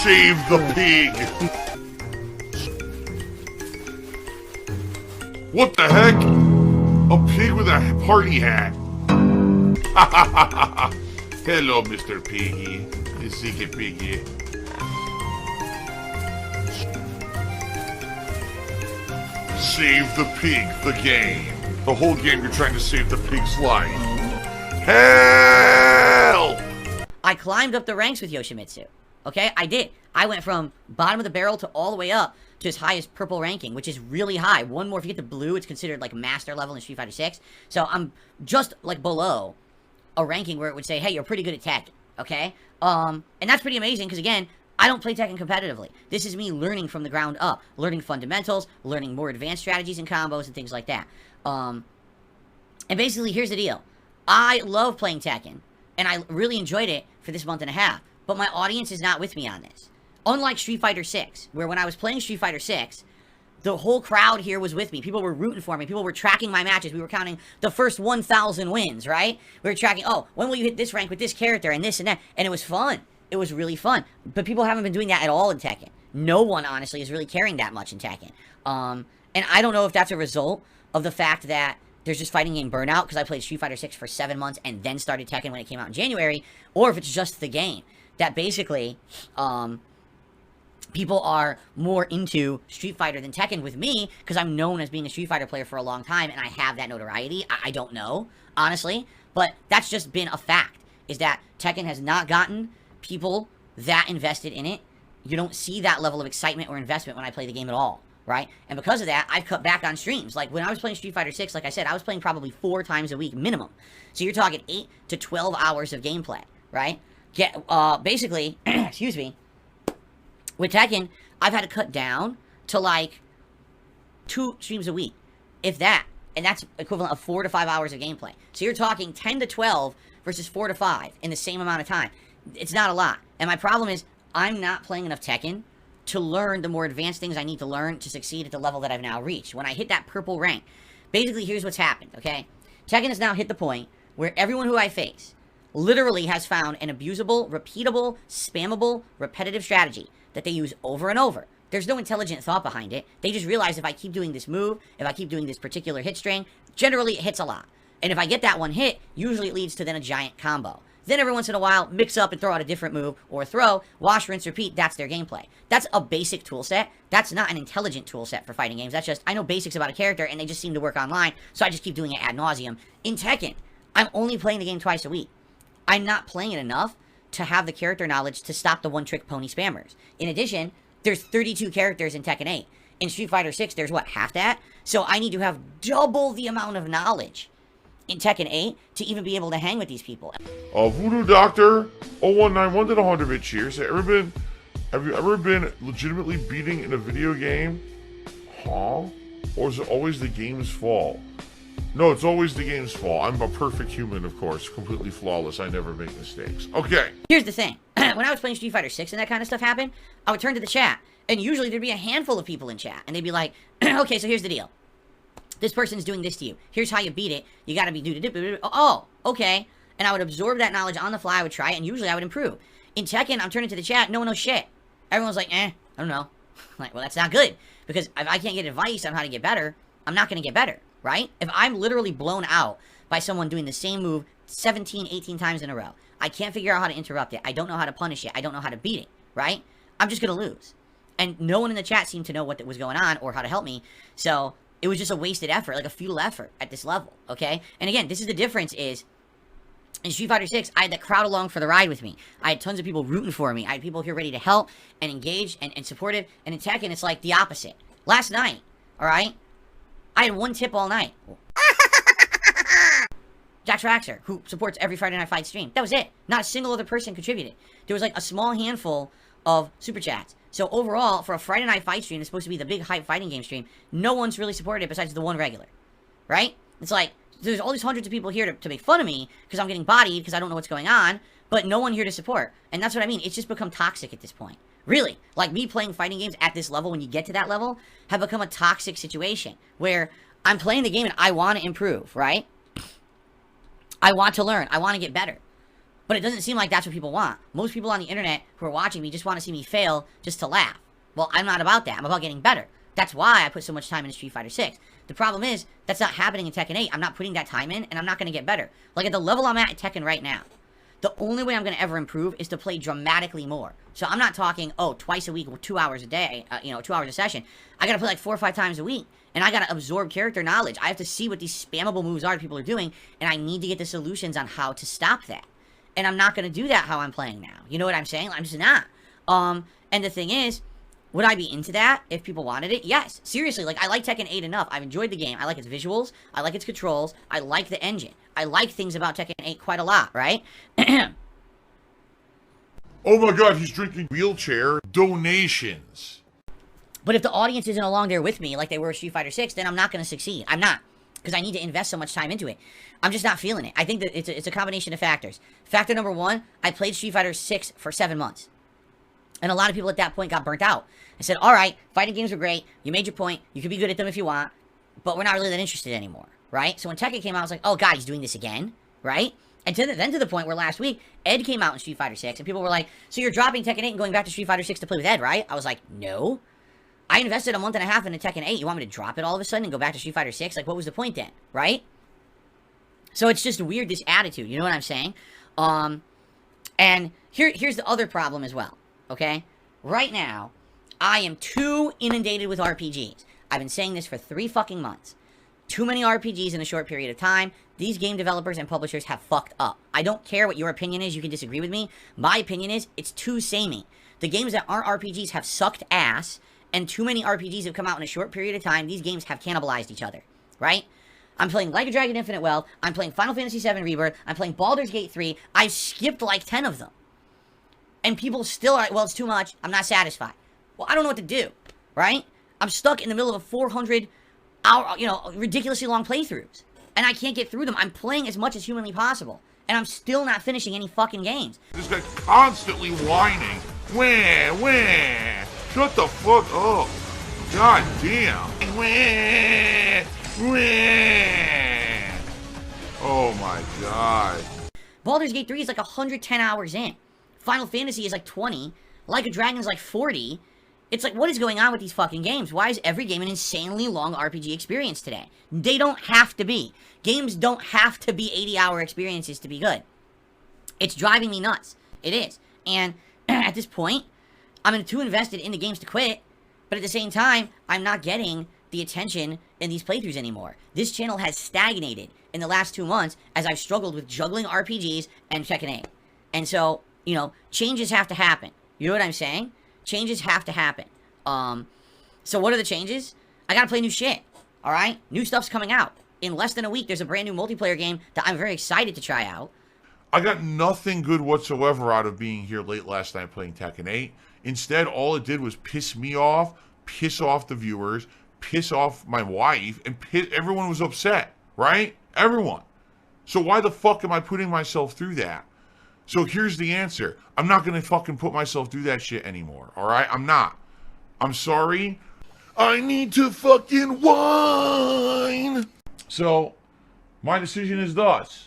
Save the pig! What the heck? A pig with a party hat. Hello, Mr. Piggy. The secret piggy. Save the pig, the game. The whole game you're trying to save the pig's life. Help! I climbed up the ranks with Yoshimitsu. Okay, I did. I went from bottom of the barrel to all the way up to his highest purple ranking, which is really high. One more, if you get the blue, it's considered like master level in Street Fighter 6. So I'm just like below a ranking where it would say, hey, you're pretty good at Tekken, okay? And that's pretty amazing because, again, I don't play Tekken competitively. This is me learning from the ground up, learning fundamentals, learning more advanced strategies and combos and things like that. And basically, here's the deal. I love playing Tekken, and I really enjoyed it for this month and a half, but my audience is not with me on this. Unlike Street Fighter 6, where when I was playing Street Fighter 6, the whole crowd here was with me. People were rooting for me. People were tracking my matches. We were counting the first 1,000 wins, right? We were tracking, oh, when will you hit this rank with this character and this and that? And it was fun. It was really fun. But people haven't been doing that at all in Tekken. No one, honestly, is really caring that much in Tekken. And I don't know if that's a result of the fact that there's just fighting game burnout, because I played Street Fighter 6 for 7 months and then started Tekken when it came out in January, or if it's just the game. That basically, people are more into Street Fighter than Tekken with me, because I'm known as being a Street Fighter player for a long time, and I have that notoriety. I don't know, honestly, but that's just been a fact, is that Tekken has not gotten people that invested in it. You don't see that level of excitement or investment when I play the game at all, right? And because of that, I've cut back on streams. Like, when I was playing Street Fighter 6, like I said, I was playing probably 4 times a week, minimum. So you're talking 8 to 12 hours of gameplay, right? Basically, excuse me, with Tekken, I've had to cut down to, like, 2 streams a week, if that. And that's equivalent of 4 to 5 hours of gameplay. So you're talking 10 to 12 versus 4 to 5 in the same amount of time. It's not a lot. And my problem is, I'm not playing enough Tekken to learn the more advanced things I need to learn to succeed at the level that I've now reached. When I hit that purple rank, basically, here's what's happened, okay? Tekken has now hit the point where everyone who I face literally has found an abusable, repeatable, spammable, repetitive strategy that they use over and over. There's no intelligent thought behind it. They just realize if I keep doing this move, if I keep doing this particular hit string, generally it hits a lot. And if I get that one hit, usually it leads to then a giant combo. Then every once in a while, mix up and throw out a different move, or throw, wash, rinse, repeat. That's their gameplay. That's a basic tool set. That's not an intelligent tool set for fighting games. That's just, I know basics about a character, and they just seem to work online, so I just keep doing it ad nauseum. In Tekken, I'm only playing the game twice a week. I'm not playing it enough to have the character knowledge to stop the one-trick pony spammers. In addition, there's 32 characters in Tekken 8. In Street Fighter 6, there's what, half that? So I need to have double the amount of knowledge in Tekken 8 to even be able to hang with these people. Voodoo Doctor 0191 did 100-bit cheers. Have you ever been legitimately beating in a video game? Huh? Or is it always the game's fault? No, it's always the game's fault. I'm a perfect human, of course. Completely flawless. I never make mistakes. Okay. Here's the thing. When I was playing Street Fighter 6 and that kind of stuff happened, I would turn to the chat, and usually there'd be a handful of people in chat, and they'd be like, okay, so here's the deal. This person's doing this to you. Here's how you beat it. You gotta be oh, okay. And I would absorb that knowledge on the fly. I would try it, and usually I would improve. In Tekken, I'm turning to the chat. No one knows shit. Everyone's like, I don't know. I'm like, well, that's not good. Because if I can't get advice on how to get better, I'm not gonna get better, right? If I'm literally blown out by someone doing the same move 17, 18 times in a row, I can't figure out how to interrupt it. I don't know how to punish it. I don't know how to beat it, right? I'm just gonna lose. And no one in the chat seemed to know what was going on or how to help me. So it was just a wasted effort, like a futile effort at this level, okay? And again, this is the difference is, in Street Fighter 6, I had the crowd along for the ride with me. I had tons of people rooting for me. I had people here ready to help and engage and supportive. And in Tekken, it's like the opposite. Last night, all right, I had one tip all night. Jack Traxxer, who supports every Friday Night Fight stream. That was it. Not a single other person contributed. There was like a small handful of super chats. So overall, for a Friday Night Fight stream, it's supposed to be the big hype fighting game stream, no one's really supported it besides the one regular, right? It's like, there's all these hundreds of people here to make fun of me because I'm getting bodied because I don't know what's going on, but no one here to support. And that's what I mean. It's just become toxic at this point. Really. Like, me playing fighting games at this level, when you get to that level, have become a toxic situation where I'm playing the game and I want to improve, right? I want to learn. I want to get better. But it doesn't seem like that's what people want. Most people on the internet who are watching me just want to see me fail just to laugh. Well, I'm not about that. I'm about getting better. That's why I put so much time into Street Fighter 6. The problem is, that's not happening in Tekken 8. I'm not putting that time in, and I'm not going to get better. Like, at the level I'm at Tekken right now, the only way I'm going to ever improve is to play dramatically more. So I'm not talking, oh, twice a week, 2 hours a day, 2 hours a session. I got to play like 4 or 5 times a week, and I got to absorb character knowledge. I have to see what these spammable moves are that people are doing, and I need to get the solutions on how to stop that. And I'm not going to do that how I'm playing now. You know what I'm saying? I'm just not. And the thing is, would I be into that if people wanted it? Yes. Seriously, like, I like Tekken 8 enough. I've enjoyed the game. I like its visuals. I like its controls. I like the engine. I like things about Tekken 8 quite a lot, right? Oh my god, he's drinking wheelchair donations. But if the audience isn't along there with me like they were with Street Fighter 6, then I'm not going to succeed. I'm not. Because I need to invest so much time into it. I'm just not feeling it. I think that it's a combination of factors. Factor number one, I played Street Fighter 6 for 7 months. And a lot of people at that point got burnt out. I said, alright, fighting games are great. You made your point. You can be good at them if you want. But we're not really that interested anymore. Right? So when Tekken came out, I was like, oh god, he's doing this again. Right? And then to the point where last week, Ed came out in Street Fighter 6. And people were like, so you're dropping Tekken 8 and going back to Street Fighter 6 to play with Ed, right? I was like, no. I invested a month and a half into Tekken 8. You want me to drop it all of a sudden and go back to Street Fighter 6? Like, what was the point then? Right? So it's just weird, this attitude. You know what I'm saying? And here's the other problem as well. Okay? Right now, I am too inundated with RPGs. I've been saying this for 3 fucking months. Too many RPGs in a short period of time. These game developers and publishers have fucked up. I don't care what your opinion is. You can disagree with me. My opinion is, it's too samey. The games that aren't RPGs have sucked ass, and too many RPGs have come out in a short period of time. These games have cannibalized each other. Right? I'm playing Like a Dragon Infinite Wealth. I'm playing Final Fantasy VII Rebirth. I'm playing Baldur's Gate 3. I've skipped like 10 of them. And people still are like, well, it's too much. I'm not satisfied. Well, I don't know what to do. Right? I'm stuck in the middle of a 400-hour, ridiculously long playthroughs. And I can't get through them. I'm playing as much as humanly possible. And I'm still not finishing any fucking games. This guy constantly whining. Wah. Shut the fuck up. God damn. Oh my god. Baldur's Gate 3 is like 110 hours in. Final Fantasy is like 20. Like a Dragon's like 40. It's like, what is going on with these fucking games? Why is every game an insanely long RPG experience today? They don't have to be. Games don't have to be 80-hour experiences to be good. It's driving me nuts. It is. And at this point, I'm too invested in the games to quit. But at the same time, I'm not getting the attention in these playthroughs anymore. This channel has stagnated in the last 2 months as I've struggled with juggling RPGs and Tekken 8. And so, changes have to happen. You know what I'm saying? Changes have to happen. So what are the changes? I gotta play new shit. Alright? New stuff's coming out. In less than a week, there's a brand new multiplayer game that I'm very excited to try out. I got nothing good whatsoever out of being here late last night playing Tekken 8. Instead, all it did was piss me off, piss off the viewers, piss off my wife, and everyone was upset. Right? Everyone. So why the fuck am I putting myself through that? So here's the answer. I'm not gonna fucking put myself through that shit anymore, alright? I'm not. I'm sorry. I need to fucking whine! So, my decision is thus.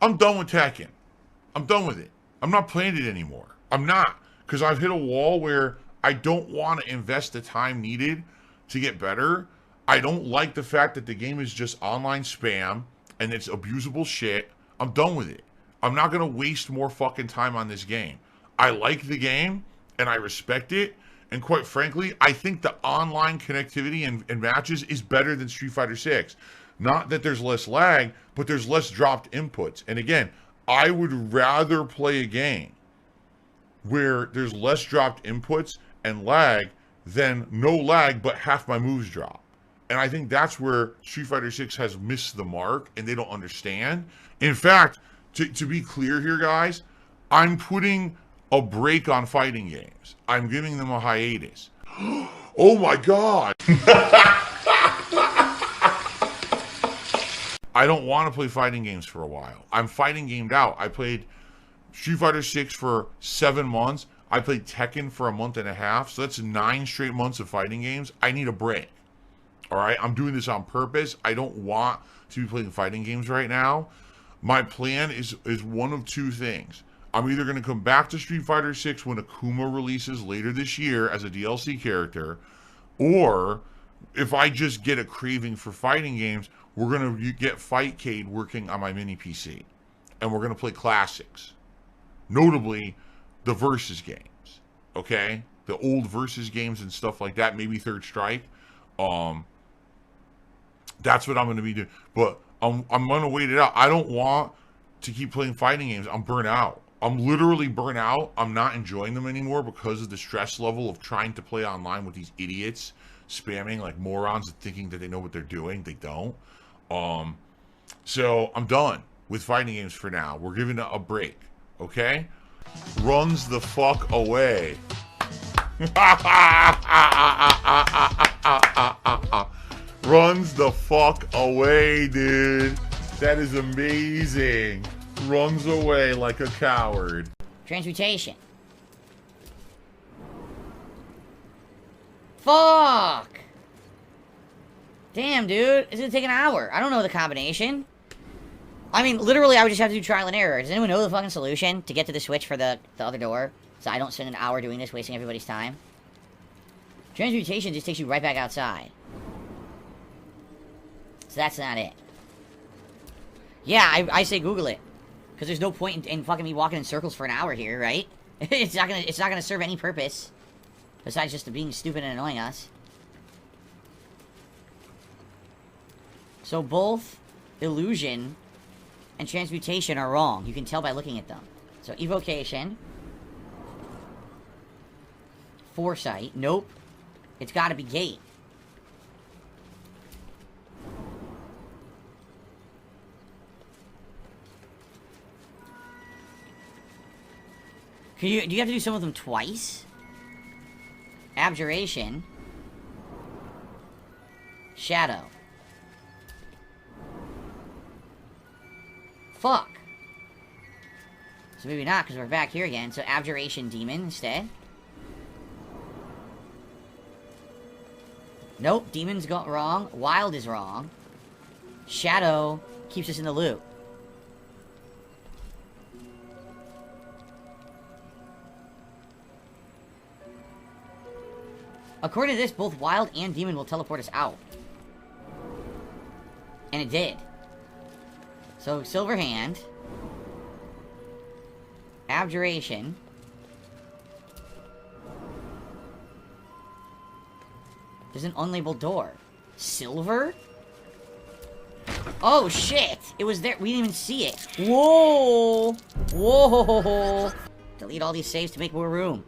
I'm done with Tekken. I'm done with it. I'm not playing it anymore. I'm not. Because I've hit a wall where I don't want to invest the time needed to get better. I don't like the fact that the game is just online spam and it's abusable shit. I'm done with it. I'm not going to waste more fucking time on this game. I like the game, and I respect it, and quite frankly, I think the online connectivity and matches is better than Street Fighter 6. Not that there's less lag, but there's less dropped inputs. And again, I would rather play a game where there's less dropped inputs and lag than no lag, but half my moves drop. And I think that's where Street Fighter 6 has missed the mark, and they don't understand. In fact, to be clear here, guys, I'm putting a break on fighting games. I'm giving them a hiatus. Oh my god! I don't want to play fighting games for a while. I'm fighting gamed out. I played Street Fighter 6 for 7 months. I played Tekken for a month and a half. So that's 9 straight months of fighting games. I need a break. Alright? I'm doing this on purpose. I don't want to be playing fighting games right now. My plan is one of two things. I'm either going to come back to Street Fighter 6 when Akuma releases later this year as a DLC character, or if I just get a craving for fighting games, we're going to get Fightcade working on my mini PC. And we're going to play classics. Notably, the Versus games. Okay? The old Versus games and stuff like that. Maybe Third Strike. That's what I'm going to be doing. But I'm going to wait it out. I don't want to keep playing fighting games. I'm burnt out. I'm literally burnt out. I'm not enjoying them anymore because of the stress level of trying to play online with these idiots spamming like morons and thinking that they know what they're doing. They don't. So I'm done with fighting games for now. We're giving it a break. Okay? Runs the fuck away. Runs the fuck away, dude. That is amazing. Runs away like a coward. Transmutation. Fuck! Damn, dude. It's gonna take an hour. I don't know the combination. I mean, literally, I would just have to do trial and error. Does anyone know the fucking solution to get to the switch for the other door? So I don't spend an hour doing this, wasting everybody's time. Transmutation just takes you right back outside. So that's not it. Yeah, I say Google it. Because there's no point in fucking me walking in circles for an hour here, right? It's not gonna serve any purpose. Besides just being stupid and annoying us. So both illusion and transmutation are wrong. You can tell by looking at them. So evocation. Foresight. Nope. It's gotta be gate. Do you have to do some of them twice? Abjuration. Shadow. Fuck. So maybe not, because we're back here again. So Abjuration Demon instead. Nope, Demon's got wrong. Wild is wrong. Shadow keeps us in the loop. According to this, both Wild and Demon will teleport us out. And it did. So, Silver Hand. Abjuration. There's an unlabeled door. Silver? Oh, shit! It was there. We didn't even see it. Whoa! Whoa! Delete all these saves to make more room.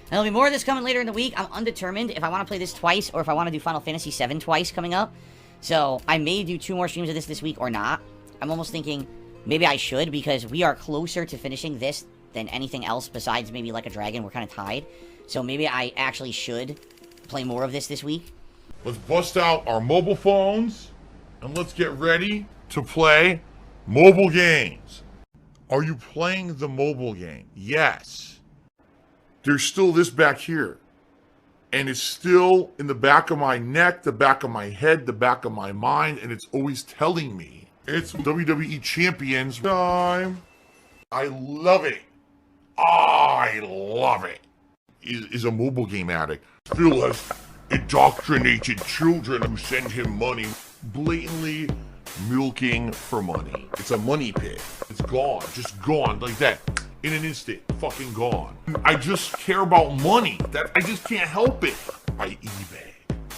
There'll be more of this coming later in the week. I'm undetermined if I want to play this twice or if I want to do Final Fantasy VII twice coming up. So, I may do 2 more streams of this week or not. I'm almost thinking maybe I should because we are closer to finishing this than anything else besides maybe like a dragon. We're kind of tied. So, maybe I actually should play more of this week. Let's bust out our mobile phones and let's get ready to play mobile games. Are you playing the mobile game? Yes. There's still this back here. And it's still in the back of my neck, the back of my head, the back of my mind, and it's always telling me it's WWE Champions time. I love it. I love it. Is a mobile game addict. Phil has indoctrinated children who send him money, blatantly milking for money. It's a money pit. It's gone, just gone like that. In an instant, fucking gone. I just care about money. That I just can't help it. I eBay.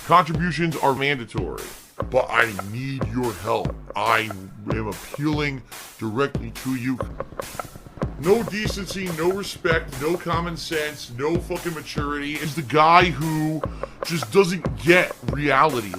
Contributions are mandatory, but I need your help. I am appealing directly to you. No decency, no respect, no common sense, no fucking maturity. Is the guy who just doesn't get reality.